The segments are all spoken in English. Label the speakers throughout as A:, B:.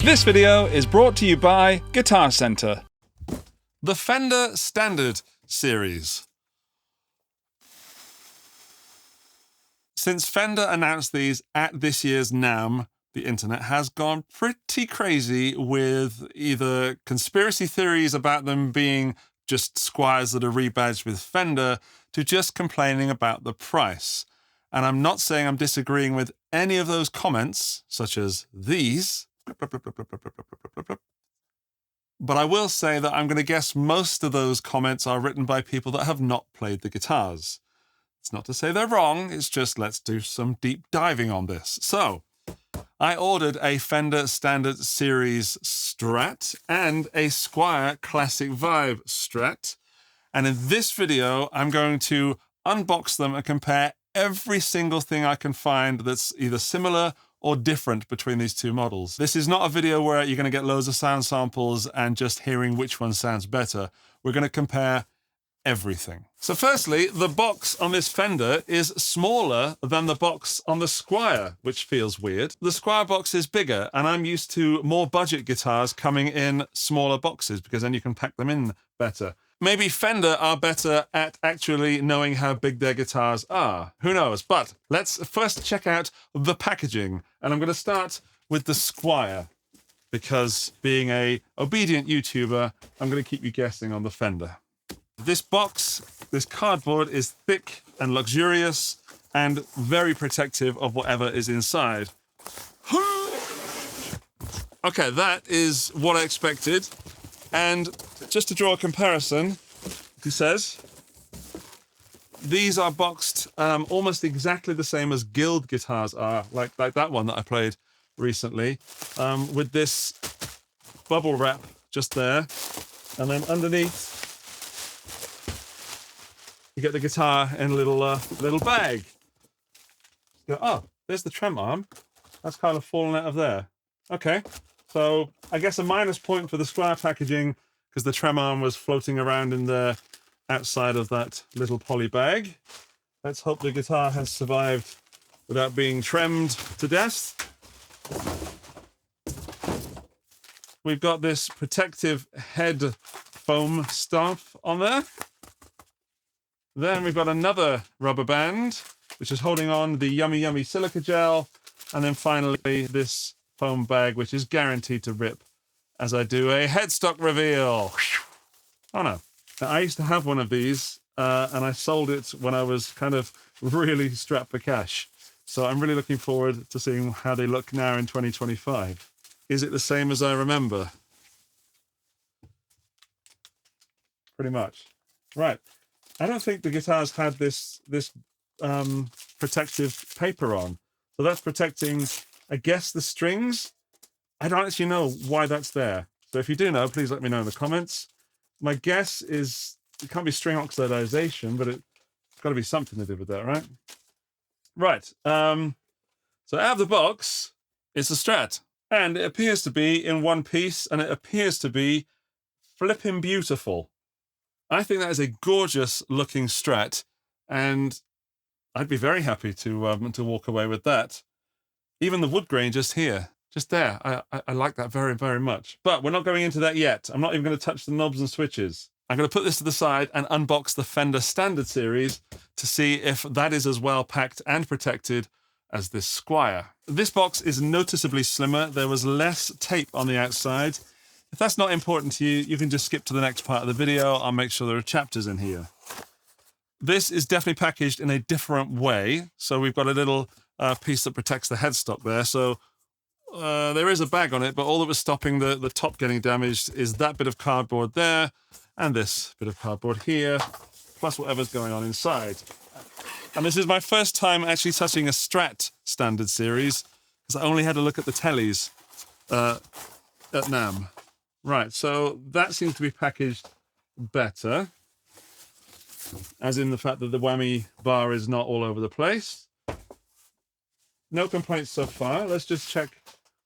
A: This video is brought to you by Guitar Center.
B: The Fender Standard Series. Since Fender announced these at this year's NAMM, the internet has gone pretty crazy with either conspiracy theories about them being just Squiers that are rebadged with Fender to just complaining about the price. And I'm not saying I'm disagreeing with any of those comments, such as these, but I will say that I'm going to guess most of those comments are written by people that have not played the guitars. It's not to say they're wrong, it's just let's do some deep diving on this. So, I ordered a Fender Standard Series Strat and a Squier Classic Vibe Strat. And in this video, I'm going to unbox them and compare every single thing I can find that's either similar or different between these two models. This is not a video where you're going to get loads of sound samples and just hearing which one sounds better. We're going to compare everything. So firstly, the box on this Fender is smaller than the box on the Squier, which feels weird. The Squier box is bigger, and I'm used to more budget guitars coming in smaller boxes because then you can pack them in better. Maybe Fender are better at actually knowing how big their guitars are. Who knows? But let's first check out the packaging. And I'm going to start with the Squier because being an obedient YouTuber, I'm going to keep you guessing on the Fender. This box, this cardboard is thick and luxurious and very protective of whatever is inside. Okay, that is what I expected. And just to draw a comparison, he says, these are boxed almost exactly the same as Guild guitars are, like that one that I played recently, with this bubble wrap just there. And then underneath, you get the guitar in a little bag. Oh, there's the trem arm. That's kind of fallen out of there. Okay. So I guess a minus point for the Squier packaging because the trem arm was floating around in the outside of that little poly bag. Let's hope the guitar has survived without being tremmed to death. We've got this protective head foam stuff on there. Then we've got another rubber band, which is holding on the yummy silica gel. And then finally this foam bag, which is guaranteed to rip as I do a headstock reveal. Oh no. Now, I used to have one of these and I sold it when I was kind of really strapped for cash. So I'm really looking forward to seeing how they look now in 2025. Is it the same as I remember? Pretty much. Right. I don't think the guitars had this protective paper on. So that's protecting, I guess, the strings. I don't actually know why that's there. So if you do know, please let me know in the comments. My guess is it can't be string oxidization, but it's got to be something to do with that, right? Right. So out of the box, it's a Strat. And it appears to be in one piece, and it appears to be flipping beautiful. I think that is a gorgeous looking Strat, and I'd be very happy to walk away with that. Even the wood grain just here, just there. I like that very, very much. But we're not going into that yet. I'm not even going to touch the knobs and switches. I'm going to put this to the side and unbox the Fender Standard Series to see if that is as well packed and protected as this Squier. This box is noticeably slimmer. There was less tape on the outside. If that's not important to you, you can just skip to the next part of the video. I'll make sure there are chapters in here. This is definitely packaged in a different way. So we've got a little piece that protects the headstock there. So there is a bag on it, but all that was stopping the top getting damaged is that bit of cardboard there and this bit of cardboard here, plus whatever's going on inside. And this is my first time actually touching a Strat Standard Series because I only had to look at the tellies at NAMM. Right, so that seems to be packaged better, as in the fact that the whammy bar is not all over the place. No complaints so far. Let's just check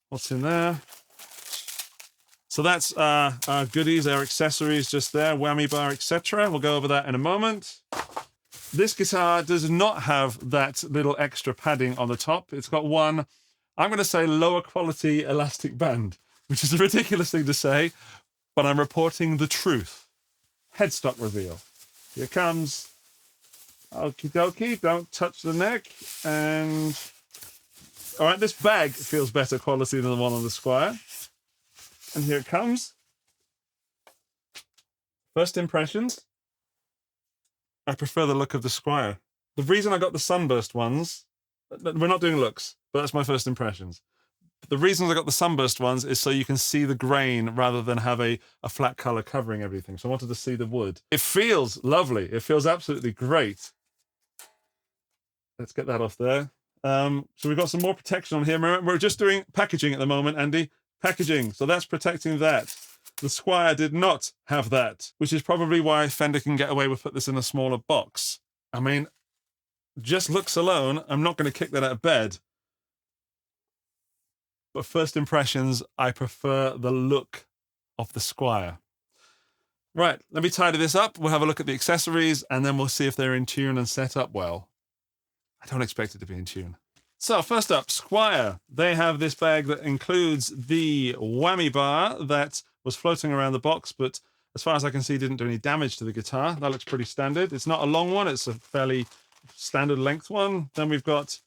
B: what's in there. So that's our goodies, our accessories just there, whammy bar, etc. We'll go over that in a moment. This guitar does not have that little extra padding on the top. It's got one, I'm going to say, lower quality elastic band. which is a ridiculous thing to say, but I'm reporting the truth. Headstock reveal. Here does. Okie dokie, don't touch the neck. And all right, this bag feels better quality than the one on the Squier. And here it comes. First impressions. I prefer the look of the Squier. The reason I got the sunburst ones, we're not doing looks, but that's my first impressions. The reason I got the sunburst ones is so you can see the grain rather than have a flat color covering everything. So I wanted to see the wood. It feels lovely. It feels absolutely great. Let's get that off there. So we've got some more protection on here. We're just doing packaging at the moment, Andy. Packaging. So that's protecting that. The Squier did not have that, which is probably why Fender can get away with putting this in a smaller box. I mean, just looks alone, I'm not going to kick that out of bed. But first impressions, I prefer the look of the Squier. Right, let me tidy this up. We'll have a look at the accessories, and then we'll see if they're in tune and set up well. I don't expect it to be in tune. So first up, Squier. They have this bag that includes the whammy bar that was floating around the box, but as far as I can see, didn't do any damage to the guitar. That looks pretty standard. It's not a long one. It's a fairly standard length one. Then we've got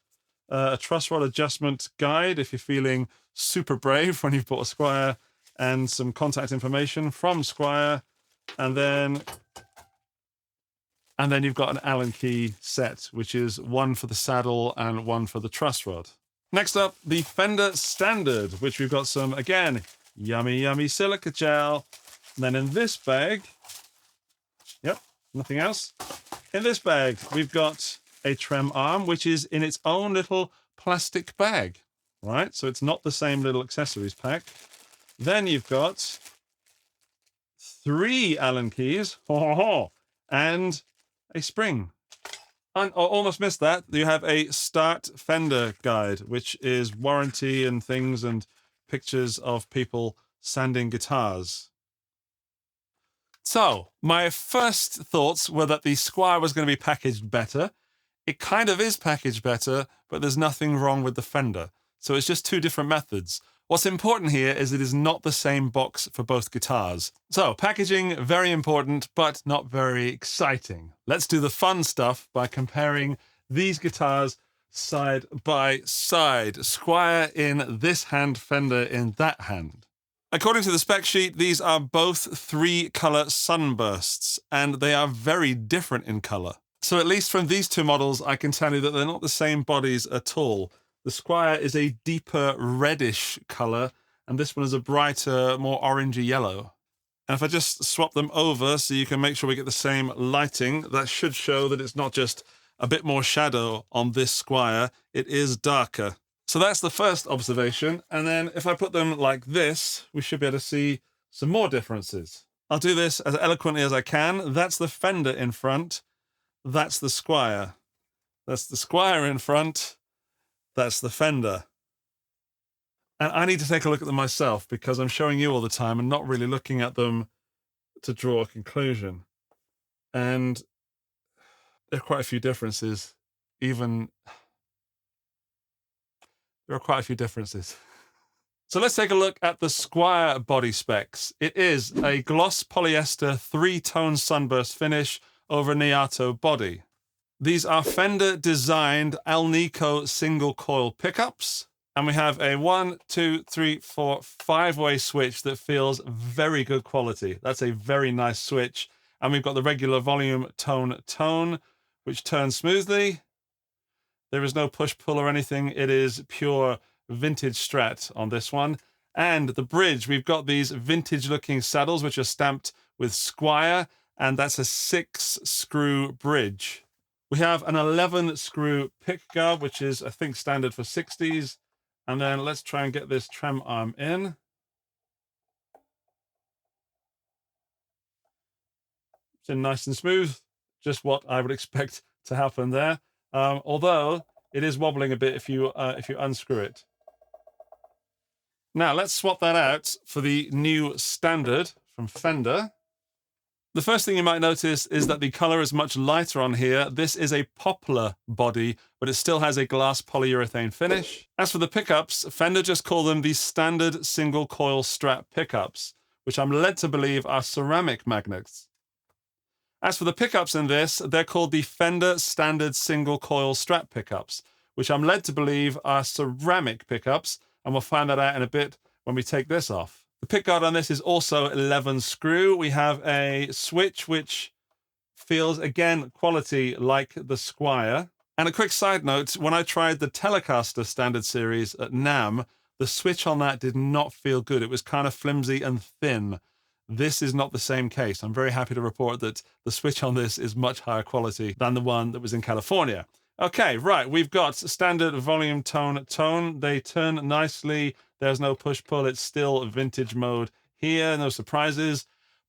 B: a truss rod adjustment guide if you're feeling super brave when you've bought a Squier, and some contact information from Squier. And then you've got an Allen key set, which is one for the saddle and one for the truss rod. Next up, the Fender Standard, which we've got some, again, yummy silica gel. And then in this bag, yep, nothing else. In this bag, we've got a trem arm, which is in its own little plastic bag, right? So it's not the same little accessories pack. Then you've got 3 Allen keys, and a spring. And I almost missed that. You have a Start Fender guide, which is warranty and things and pictures of people sanding guitars. So my first thoughts were that the Squier was going to be packaged better. It kind of is packaged better, but there's nothing wrong with the Fender. So it's just 2 different methods. What's important here is it is not the same box for both guitars. So packaging, very important, but not very exciting. Let's do the fun stuff by comparing these guitars side by side. Squier in this hand, Fender in that hand. According to the spec sheet, these are both 3-color sunbursts, and they are very different in color. So at least from these 2 models, I can tell you that they're not the same bodies at all. The Squier is a deeper reddish color, and this one is a brighter, more orangey yellow. And if I just swap them over so you can make sure we get the same lighting, that should show that it's not just a bit more shadow on this Squier, it is darker. So that's the first observation. And then if I put them like this, we should be able to see some more differences. I'll do this as eloquently as I can. That's the Fender in front. That's the Squier. That's the Squier in front. That's the Fender. And I need to take a look at them myself because I'm showing you all the time and not really looking at them to draw a conclusion. And there are quite a few differences. There are quite a few differences. So let's take a look at the Squier body specs. It is a gloss polyester 3-tone sunburst finish over Niato body. These are Fender designed Alnico single coil pickups. And we have a 1, 2, 3, 4, 5-way switch that feels very good quality. That's a very nice switch. And we've got the regular volume tone, which turns smoothly. There is no push-pull or anything. It is pure vintage Strat on this one. And the bridge, we've got these vintage-looking saddles, which are stamped with Squier, and that's a 6-screw bridge. We have an 11-screw pickguard, which is, I think, standard for 60s. And then let's try and get this trem arm in. It's in nice and smooth, just what I would expect to happen there. Although it is wobbling a bit if you unscrew it. Now let's swap that out for the new Standard from Fender. The first thing you might notice is that the color is much lighter on here. This is a poplar body, but it still has a glass polyurethane finish. As for the pickups, Fender just call them the standard single coil Strat pickups, which I'm led to believe are ceramic magnets. As for the pickups in this, they're called the Fender Standard Single Coil Strat pickups, which I'm led to believe are ceramic pickups, and we'll find that out in a bit when we take this off. The pickguard on this is also 11 screw. We have a switch which feels, again, quality like the Squier. And a quick side note, when I tried the Telecaster Standard Series at NAMM, the switch on that did not feel good. It was kind of flimsy and thin. This is not the same case. I'm very happy to report that the switch on this is much higher quality than the one that was in California. Okay, right, we've got standard volume tone. They turn nicely. There's no push-pull. It's still vintage mode here. No surprises.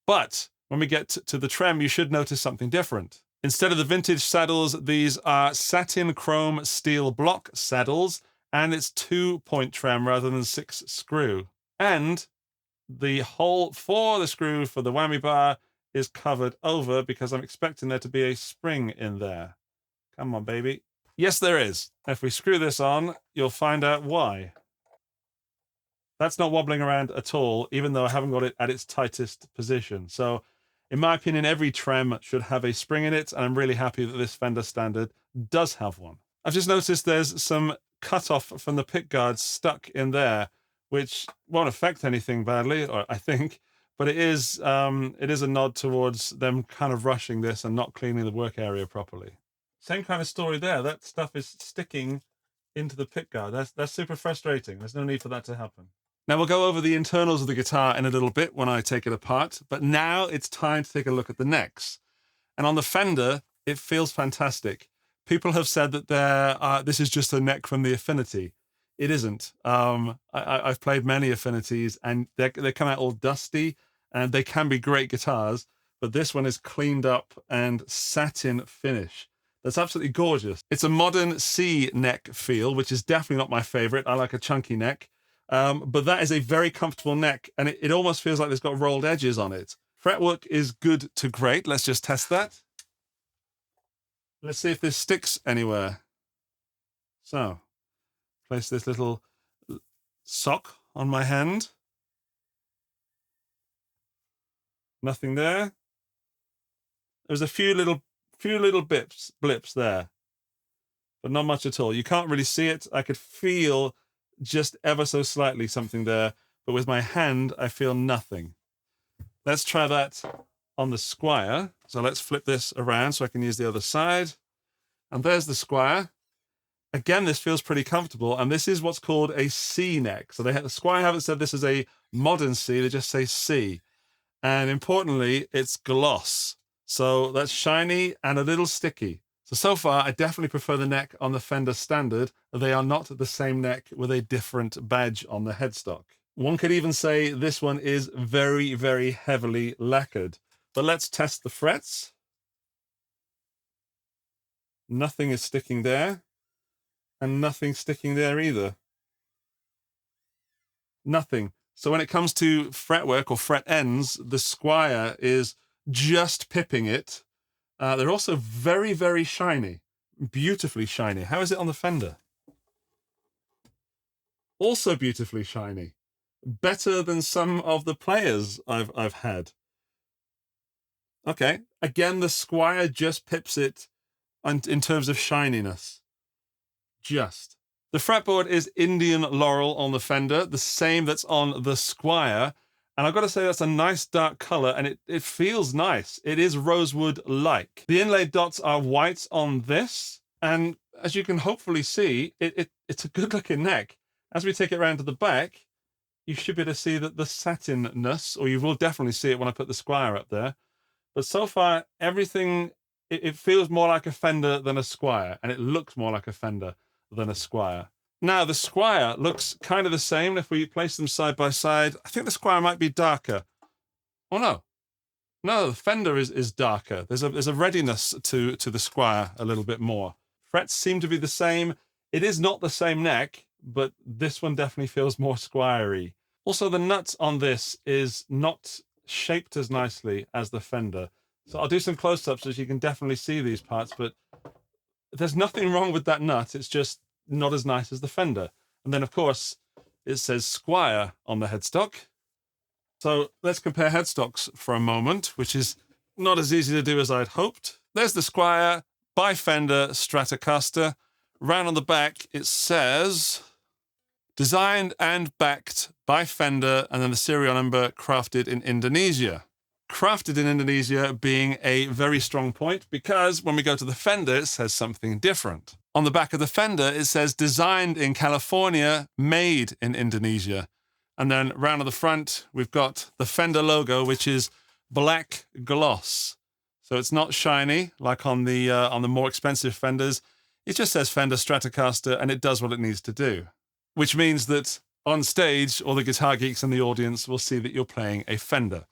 B: But when we get to the trem, you should notice something different. Instead of the vintage saddles, these are satin chrome steel block saddles, and it's 2-point trem rather than 6 screw. And the hole for the screw for the whammy bar is covered over because I'm expecting there to be a spring in there. Come on, baby. Yes, there is. If we screw this on, you'll find out why. That's not wobbling around at all, even though I haven't got it at its tightest position. So, in my opinion, every trem should have a spring in it, and I'm really happy that this Fender Standard does have one. I've just noticed there's some cutoff from the pickguard stuck in there, which won't affect anything badly, or I think, but it is a nod towards them kind of rushing this and not cleaning the work area properly. Same kind of story there. That stuff is sticking into the pickguard. That's super frustrating. There's no need for that to happen. Now we'll go over the internals of the guitar in a little bit when I take it apart, but now it's time to take a look at the necks. And on the Fender, it feels fantastic. People have said that this is just a neck from the Affinity. It isn't. I've played many Affinities, and they come out all dusty, and they can be great guitars, but this one is cleaned up and satin finish. That's absolutely gorgeous. It's a modern C neck feel, which is definitely not my favorite. I like a chunky neck. But that is a very comfortable neck, and it almost feels like it's got rolled edges on it. Fretwork is good to great. Let's just test that. Let's see if this sticks anywhere. So, place this little sock on my hand. Nothing there. There's a few little blips there, but not much at all. You can't really see it. I could feel just ever so slightly something there, but with my hand, I feel nothing. Let's try that on the Squier. So let's flip this around so I can use the other side. And there's the Squier. Again, this feels pretty comfortable, and this is what's called a C neck. So the Squier haven't said this is a modern C, they just say C. And importantly, it's gloss. So that's shiny and a little sticky. So far, I definitely prefer the neck on the Fender Standard. They are not the same neck with a different badge on the headstock. One could even say this one is very, very heavily lacquered. But let's test the frets. Nothing is sticking there, and nothing sticking there either. Nothing. So when it comes to fretwork or fret ends, the Squier is just pipping it. They're also very, very shiny, beautifully shiny. How is it on the Fender? Also beautifully shiny. Better than some of the players I've had. Okay, again, the Squier just pips it in terms of shininess. Just. The fretboard is Indian Laurel on the Fender, the same that's on the Squier. And I've got to say that's a nice dark color, and it feels nice. It is rosewood-like. The inlaid dots are white on this, and as you can hopefully see, it's a good-looking neck. As we take it around to the back, you should be able to see that the satinness, or you will definitely see it when I put the Squier up there. But so far, everything, it feels more like a Fender than a Squier, and it looks more like a Fender than a Squier. Now, the Squier looks kind of the same if we place them side by side. I think the Squier might be darker. Oh, no. No, the Fender is darker. There's a readiness to the Squier a little bit more. Frets seem to be the same. It is not the same neck, but this one definitely feels more Squier-y. Also, the nut on this is not shaped as nicely as the Fender. So I'll do some close-ups so you can definitely see these parts, but there's nothing wrong with that nut. It's just not as nice as the Fender. And then, of course, it says Squier on the headstock. So let's compare headstocks for a moment, which is not as easy to do as I'd hoped. There's the Squier by Fender Stratocaster. Round on the back, it says designed and backed by Fender, and then the serial number, crafted in Indonesia. Crafted in Indonesia being a very strong point, because when we go to the Fender, it says something different. On the back of the Fender, it says designed in California, made in Indonesia. And then round on the front, we've got the Fender logo, which is black gloss. So it's not shiny like on the more expensive Fenders. It just says Fender Stratocaster, and it does what it needs to do. Which means that on stage, all the guitar geeks in the audience will see that you're playing a Fender,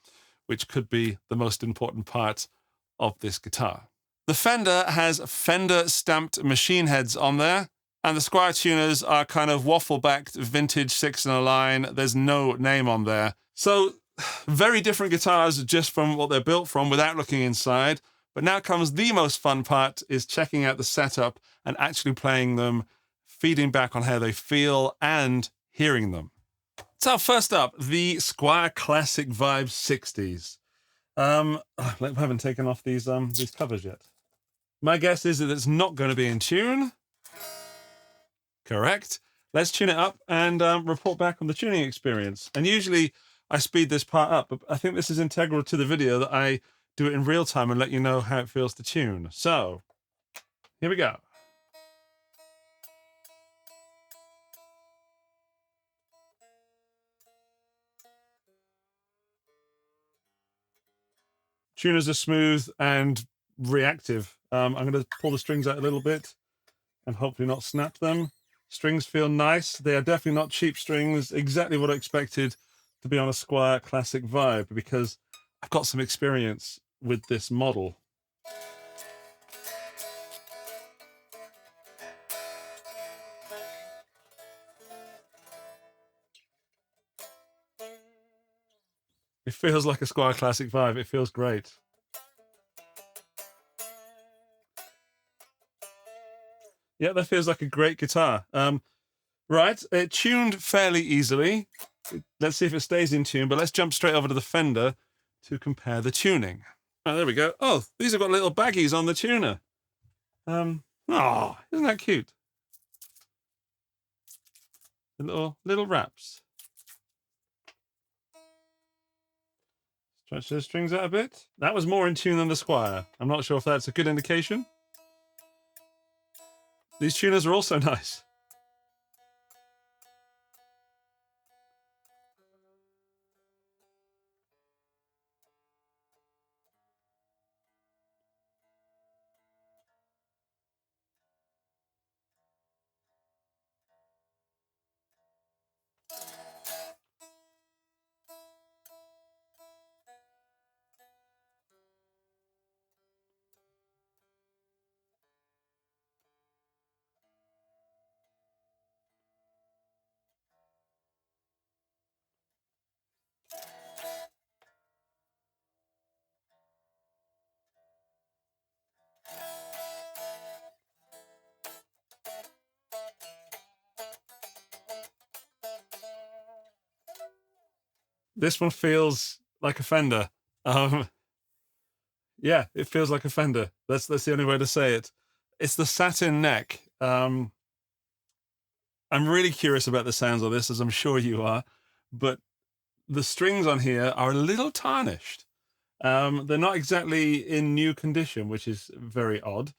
B: which could be the most important part of this guitar. The Fender has Fender stamped machine heads on there, and the Squier tuners are kind of waffle-backed vintage 6-in-a-line. There's no name on there. So very different guitars just from what they're built from without looking inside. But now comes the most fun part, is checking out the setup and actually playing them, feeding back on how they feel and hearing them. So first up, the Squier Classic Vibe 60s. I haven't taken off these covers yet. My guess is that it's not going to be in tune. Correct. Let's tune it up and report back on the tuning experience. And usually I speed this part up, but I think this is integral to the video that I do it in real time and let you know how it feels to tune. So here we go. Tuners are smooth and reactive. I'm going to pull the strings out a little bit and hopefully not snap them. Strings feel nice. They are definitely not cheap strings. Exactly what I expected to be on a Squier Classic Vibe, because I've got some experience with this model. It feels like a Squier Classic Vibe. It feels great. Yeah, that feels like a great guitar. Right, it tuned fairly easily. Let's see if it stays in tune, but let's jump straight over to the Fender to compare the tuning. Oh, there we go. Oh, these have got little baggies on the tuner. Oh, isn't that cute? The little wraps. Stretch those strings out a bit. That was more in tune than the Squier. I'm not sure if that's a good indication. These tuners are also nice. This one feels like a Fender. Yeah, it feels like a Fender. That's the only way to say it. It's the satin neck. I'm really curious about the sounds of this, as I'm sure you are, but the strings on here are a little tarnished. They're not exactly in new condition, which is very odd,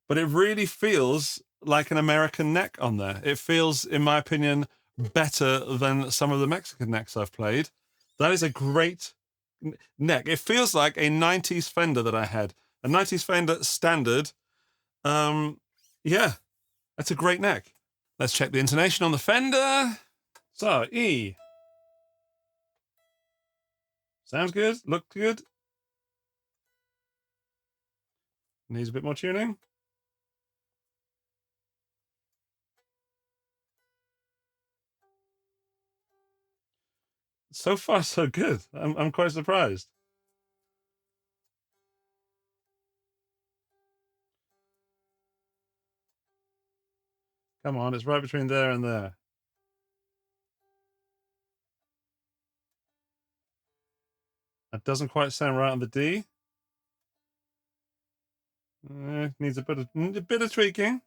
B: but it really feels like an American neck on there. It feels, in my opinion, better than some of the Mexican necks I've played. That is a great neck. It feels like a 90s Fender that I had. A 90s Fender Standard. Yeah, that's a great neck. Let's check the intonation on the Fender. So, E. Sounds good, looked good. Needs a bit more tuning. So far, so good. I'm quite surprised. Come on, it's right between there and there. That doesn't quite sound right on the D. Needs a bit of tweaking.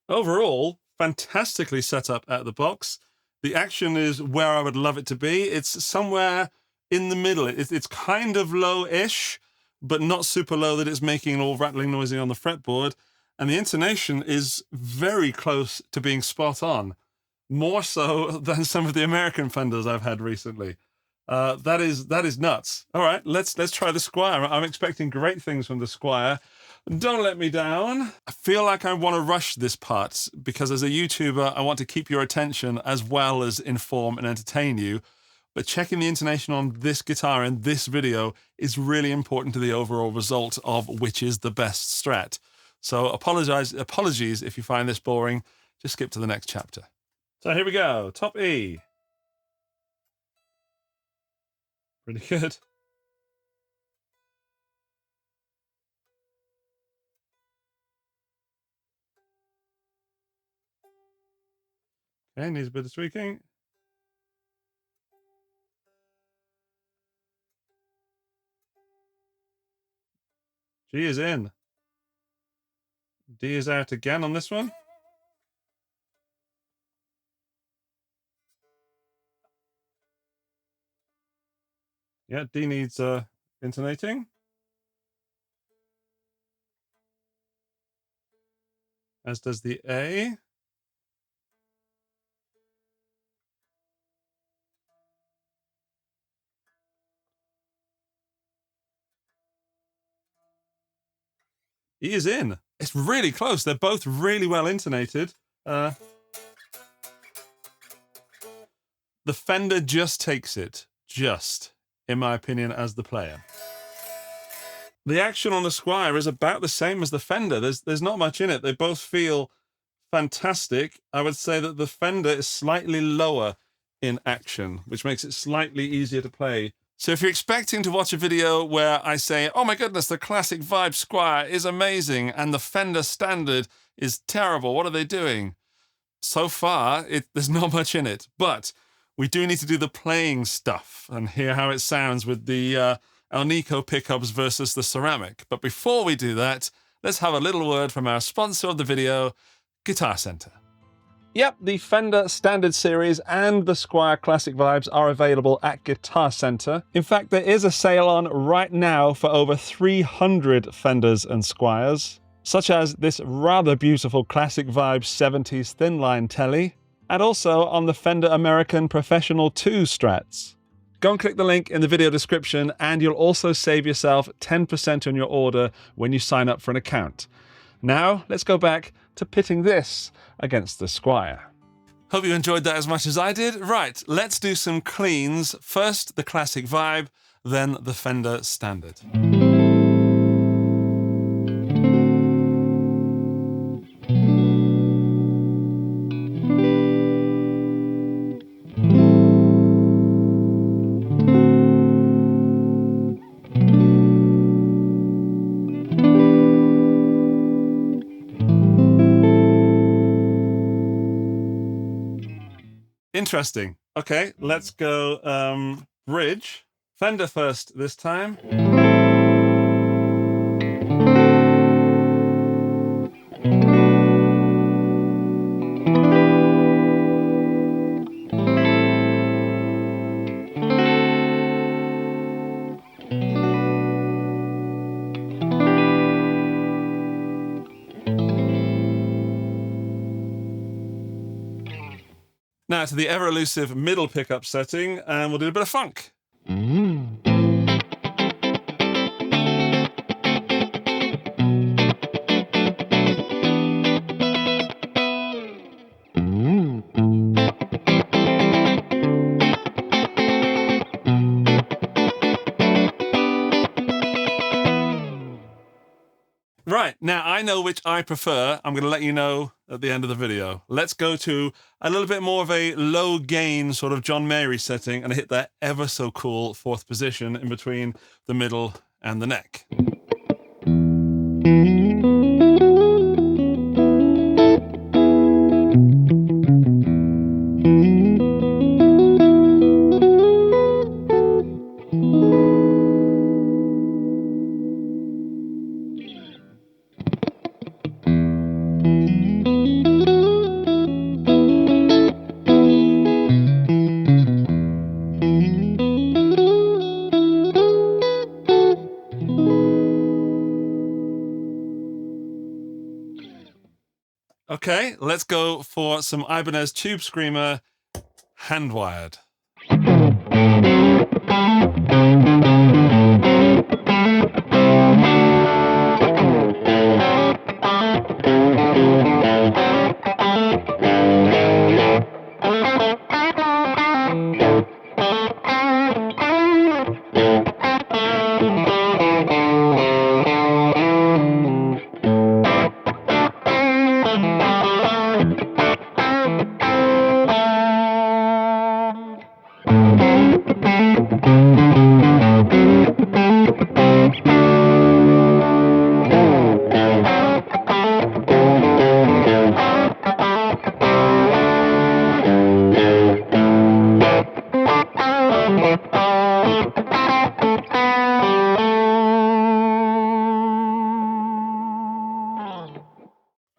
B: Overall, fantastically set up out of the box. The action is where I would love it to be. It's somewhere in the middle. It's kind of low-ish, but not super low that it's making all rattling noisy on the fretboard. And the intonation is very close to being spot on, more so than some of the American Fenders I've had recently. That is nuts. All right, let's try the Squier. I'm expecting great things from the Squier. Don't let me down. I feel like I want to rush this part because as a YouTuber, I want to keep your attention as well as inform and entertain you. But checking the intonation on this guitar in this video is really important to the overall result of which is the best Strat. So apologies if you find this boring. Just skip to the next chapter. So here we go. Top E. Pretty good. Okay, needs a bit of tweaking. G is in. D is out again on this one. Yeah, D needs intonating. As does the A. E is in. It's really close. They're both really well intonated. The Fender just takes it. Just, in my opinion, as the player. The action on the Squier is about the same as the Fender. There's not much in it. They both feel fantastic. I would say that the Fender is slightly lower in action, which makes it slightly easier to play. So if you're expecting to watch a video where I say, oh my goodness, the Classic Vibe Squier is amazing and the Fender Standard is terrible, what are they doing? So far, there's not much in it, but we do need to do the playing stuff and hear how it sounds with the Alnico pickups versus the ceramic. But before we do that, let's have a little word from our sponsor of the video, Guitar Center. Yep, the Fender Standard Series and the Squier Classic Vibes are available at Guitar Center. In fact, there is a sale on right now for over 300 Fenders and Squiers, such as this rather beautiful Classic Vibe 70s thin line telly, and also on the Fender American Professional 2 Strats. Go and click the link in the video description and you'll also save yourself 10% on your order when you sign up for an account. Now, let's go back to pitting this against the Squier. Hope you enjoyed that as much as I did. Right, let's do some cleans. First, the Classic Vibe, then the Fender Standard. Interesting. Okay, let's go bridge. Fender first this time. Now to the ever-elusive middle pickup setting, and we'll do a bit of funk. Right, now I know which I prefer. I'm going to let you know at the end of the video. Let's go to a little bit more of a low gain sort of John Mayre setting and hit that ever so cool 4th position in between the middle and the neck. Okay, let's go for some Ibanez Tube Screamer hand-wired.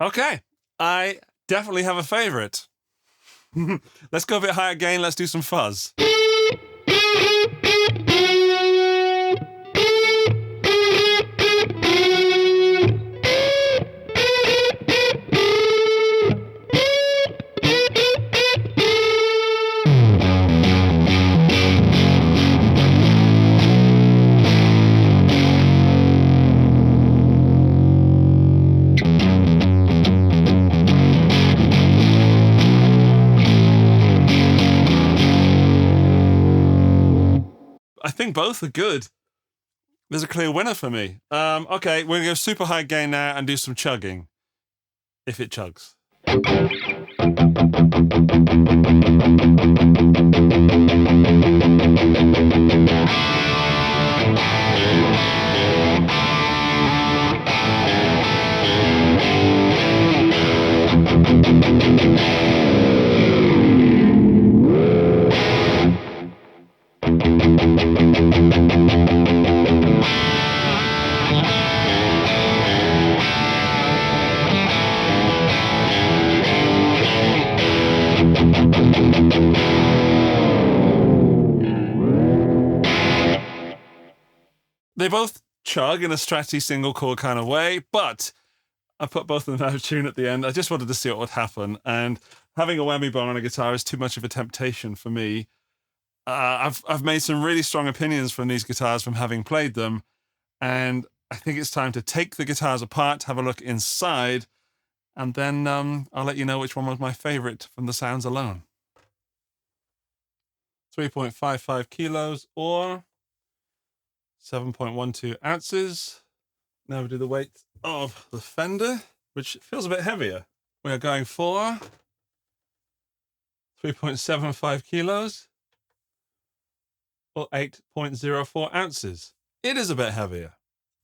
B: Okay, I definitely have a favorite. Let's go a bit higher gain, let's do some fuzz. I think both are good. There's a clear winner for me. Okay, we're gonna go super high gain now and do some chugging. If it chugs. They both chug in a Stratty single chord kind of way, but I put both of them out of tune at the end. I just wanted to see what would happen, and having a whammy bar on a guitar is too much of a temptation for me. I've made some really strong opinions from these guitars from having played them, and I think it's time to take the guitars apart, have a look inside, and then I'll let you know which one was my favorite from the sounds alone. 3.55 kilos or 7.12 ounces. Now we do the weight of the Fender, which feels a bit heavier. We are going for 3.75 kilos or 8.04 ounces. It is a bit heavier.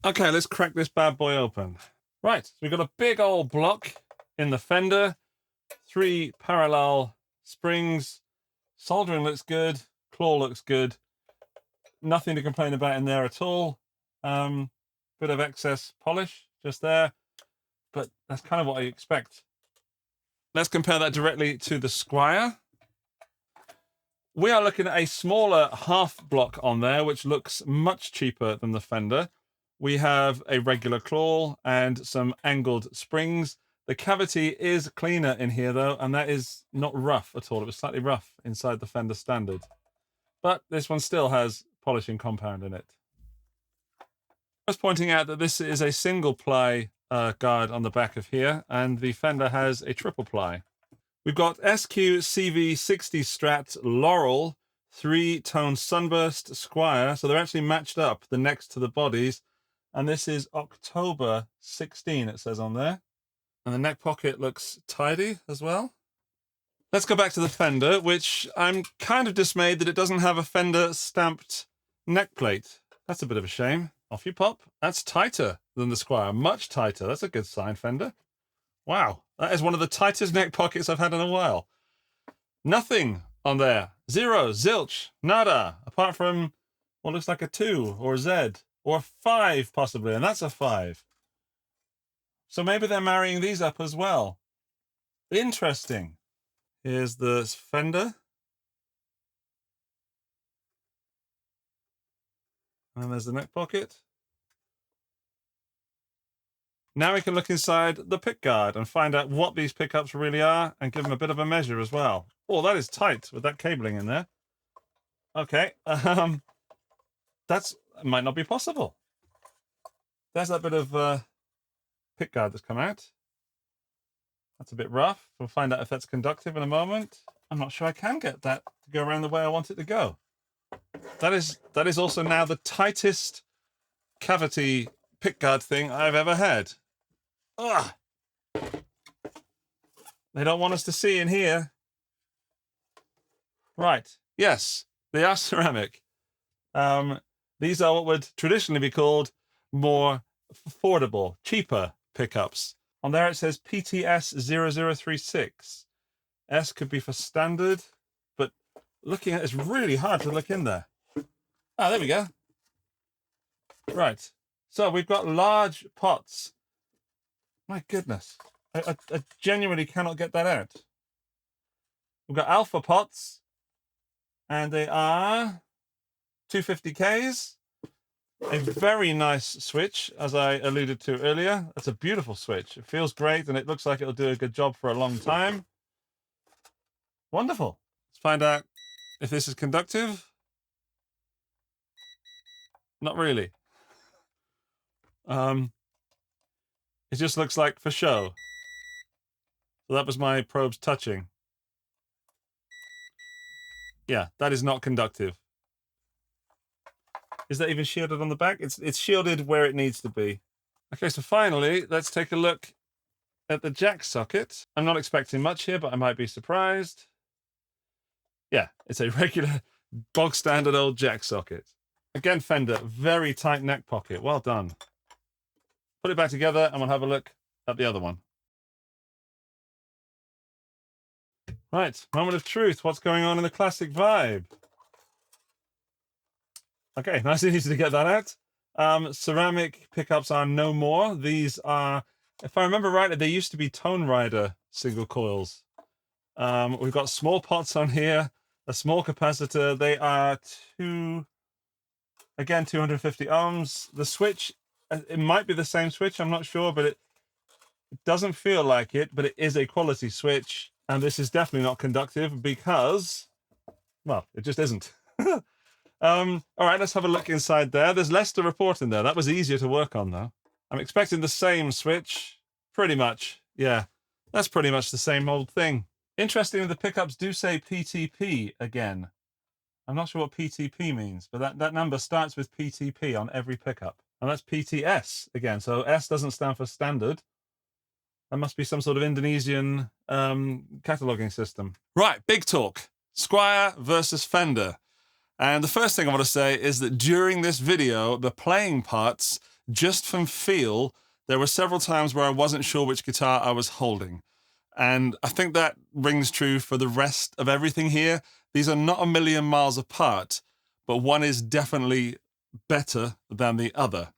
B: Okay, let's crack this bad boy open. Right, so we've got a big old block in the Fender, 3 parallel springs. Soldering looks good, claw looks good. Nothing to complain about in there at all. Bit of excess polish just there, but that's kind of what I expect. Let's compare that directly to the Squier. We are looking at a smaller half block on there, which looks much cheaper than the Fender. We have a regular claw and some angled springs. The cavity is cleaner in here though, and that is not rough at all. It was slightly rough inside the Fender Standard, but this one still has polishing compound in it. I was pointing out that this is a single ply guard on the back of here, and the Fender has a triple ply. We've got SQ CV60 Strat Laurel 3-tone sunburst Squier, so they're actually matched up, the necks to the bodies, And this is October 16, it says on there. And the neck pocket looks tidy as well. Let's go back to the Fender, which I'm kind of dismayed that it doesn't have a Fender stamped neck plate. That's a bit of a shame. Off you pop. That's tighter than the Squier, much tighter. That's a good sign, Fender. Wow, that is one of the tightest neck pockets I've had in a while. Nothing on there. Zero, zilch, nada, apart from what looks like a 2 or a Z or a 5 possibly, and that's a 5. So maybe they're marrying these up as well. Interesting. Here's the Fender. And there's the neck pocket. Now we can look inside the pick guard and find out what these pickups really are and give them a bit of a measure as well. Oh, that is tight with that cabling in there. Okay, that might not be possible. There's that bit of pick guard that's come out. That's a bit rough. We'll find out if that's conductive in a moment. I'm not sure I can get that to go around the way I want it to go. That is also now the tightest cavity pickguard thing I've ever had. Ugh. They don't want us to see in here. Right. Yes, they are ceramic. These are what would traditionally be called more affordable, cheaper pickups. On there it says PTS 0036. S could be for standard, but looking at it's really hard to look in there. Ah, there we go. Right. So we've got large pots. My goodness. I genuinely cannot get that out. We've got alpha pots, and they are 250Ks. A very nice switch, as I alluded to earlier. That's a beautiful switch. It feels great, and it looks like it'll do a good job for a long time. Wonderful. Let's find out if this is conductive. Not really. It just looks like for show. So that was my probes touching. Yeah, that is not conductive. Is that even shielded on the back? It's shielded where it needs to be. Okay, so finally, let's take a look at the jack socket. I'm not expecting much here, but I might be surprised. Yeah, it's a regular bog standard old jack socket. Again, Fender, very tight neck pocket. Well done. Put it back together and we'll have a look at the other one. Right, moment of truth. What's going on in the Classic Vibe? Okay, nice and easy to get that out. Ceramic pickups are no more. These are, if I remember rightly, they used to be Tone Rider single coils. We've got small pots on here, a small capacitor. They are 250 ohms. The switch, it might be the same switch, I'm not sure, but it doesn't feel like it, but it is a quality switch. And this is definitely not conductive because, well, it just isn't. All right, let's have a look inside there. There's less to report in there. That was easier to work on, though. I'm expecting the same switch. Pretty much, yeah. That's pretty much the same old thing. Interestingly, the pickups do say PTP again. I'm not sure what PTP means, but that number starts with PTP on every pickup. And that's PTS again. So S doesn't stand for standard. That must be some sort of Indonesian cataloging system. Right, big talk. Squier versus Fender. And the first thing I want to say is that during this video, the playing parts, just from feel, there were several times where I wasn't sure which guitar I was holding. And I think that rings true for the rest of everything here. These are not a million miles apart, but one is definitely better than the other.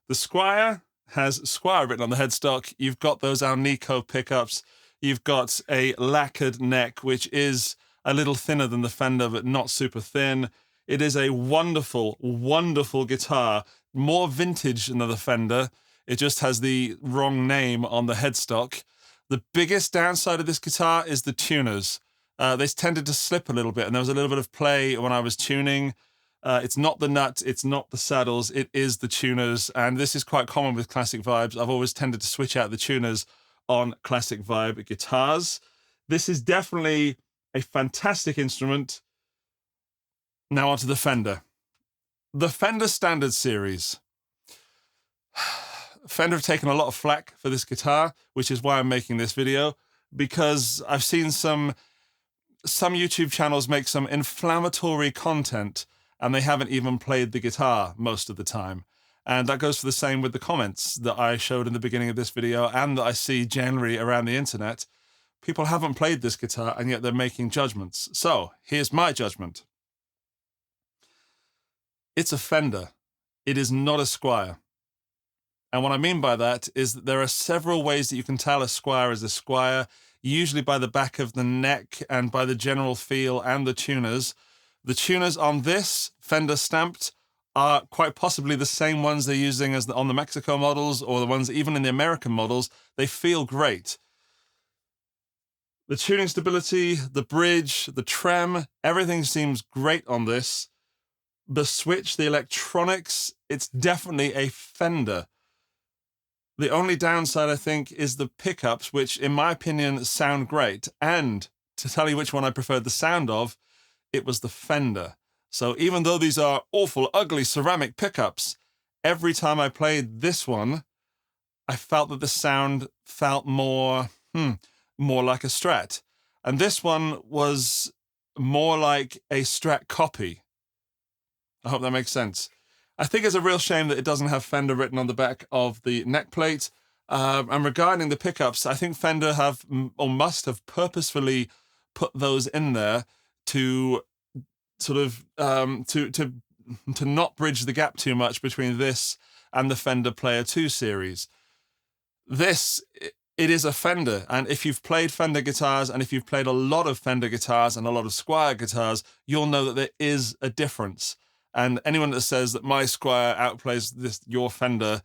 B: The Squier has Squier written on the headstock. You've got those Alnico pickups. You've got a lacquered neck, which is a little thinner than the Fender, but not super thin. It is a wonderful, wonderful guitar. More vintage than the Fender. It just has the wrong name on the headstock. The biggest downside of this guitar is the tuners. They tended to slip a little bit, and there was a little bit of play when I was tuning. It's not the nut, it's not the saddles, it is the tuners, and this is quite common with Classic Vibes. I've always tended to switch out the tuners on Classic Vibe guitars. This is definitely a fantastic instrument. Now onto the Fender. The Fender Standard Series. Fender have taken a lot of flack for this guitar, which is why I'm making this video, because I've seen some YouTube channels make some inflammatory content and they haven't even played the guitar most of the time. And that goes for the same with the comments that I showed in the beginning of this video and that I see generally around the internet. People haven't played this guitar and yet they're making judgments. So here's my judgment. It's a Fender. It is not a Squier. And what I mean by that is that there are several ways that you can tell a Squier is a Squier, usually by the back of the neck and by the general feel and the tuners. The tuners on this Fender stamped are quite possibly the same ones they're using as on the Mexico models or the ones even in the American models. They feel great. The tuning stability, the bridge, the trem, everything seems great on this. The switch, the electronics, it's definitely a Fender. The only downside, I think, is the pickups, which, in my opinion, sound great. And to tell you which one I preferred the sound of, it was the Fender. So even though these are awful, ugly ceramic pickups, every time I played this one, I felt that the sound felt more like a Strat. And this one was more like a Strat copy. I hope that makes sense. I think it's a real shame that it doesn't have Fender written on the back of the neck plate. And regarding the pickups, I think Fender have or must have purposefully put those in there to sort of to not bridge the gap too much between this and the Fender Player 2 series. This, it is a Fender, and if you've played Fender guitars and if you've played a lot of Fender guitars and a lot of Squier guitars, you'll know that there is a difference. And anyone that says that my Squier outplays your Fender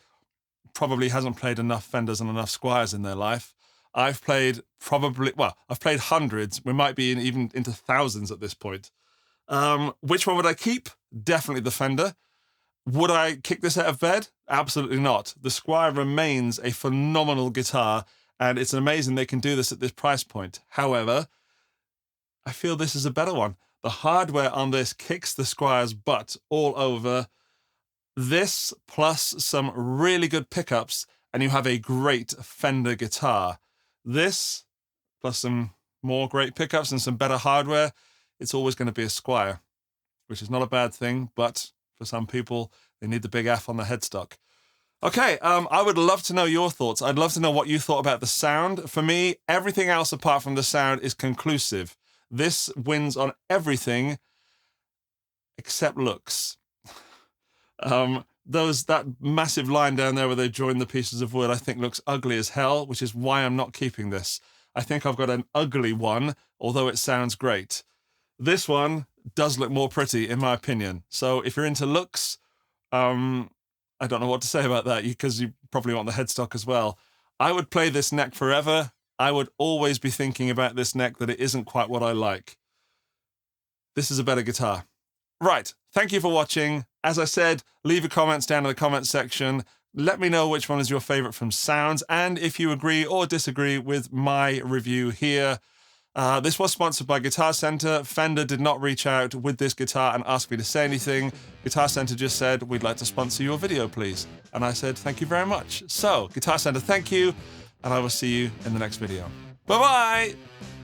B: probably hasn't played enough Fenders and enough Squiers in their life. I've played I've played hundreds. We might be even into thousands at this point. Which one would I keep? Definitely the Fender. Would I kick this out of bed? Absolutely not. The Squier remains a phenomenal guitar, and it's amazing they can do this at this price point. However, I feel this is a better one. The hardware on this kicks the Squier's butt all over. This plus some really good pickups, and you have a great Fender guitar. This plus some more great pickups and some better hardware, it's always going to be a Squier, which is not a bad thing, but for some people, they need the big F on the headstock. Okay, I would love to know your thoughts. I'd love to know what you thought about the sound. For me, everything else apart from the sound is conclusive. This wins on everything except looks. That massive line down there where they join the pieces of wood, I think looks ugly as hell, which is why I'm not keeping this. I think I've got an ugly one, although it sounds great. This one does look more pretty, in my opinion. So if you're into looks, I don't know what to say about that, because you probably want the headstock as well. I would play this neck forever. I would always be thinking about this neck that it isn't quite what I like. This is a better guitar. Right, thank you for watching. As I said, leave your comments down in the comments section. Let me know which one is your favorite from sounds, and if you agree or disagree with my review here. This was sponsored by Guitar Center. Fender did not reach out with this guitar and ask me to say anything. Guitar Center just said, we'd like to sponsor your video, please. And I said, thank you very much. So, Guitar Center, thank you. And I will see you in the next video. Bye-bye!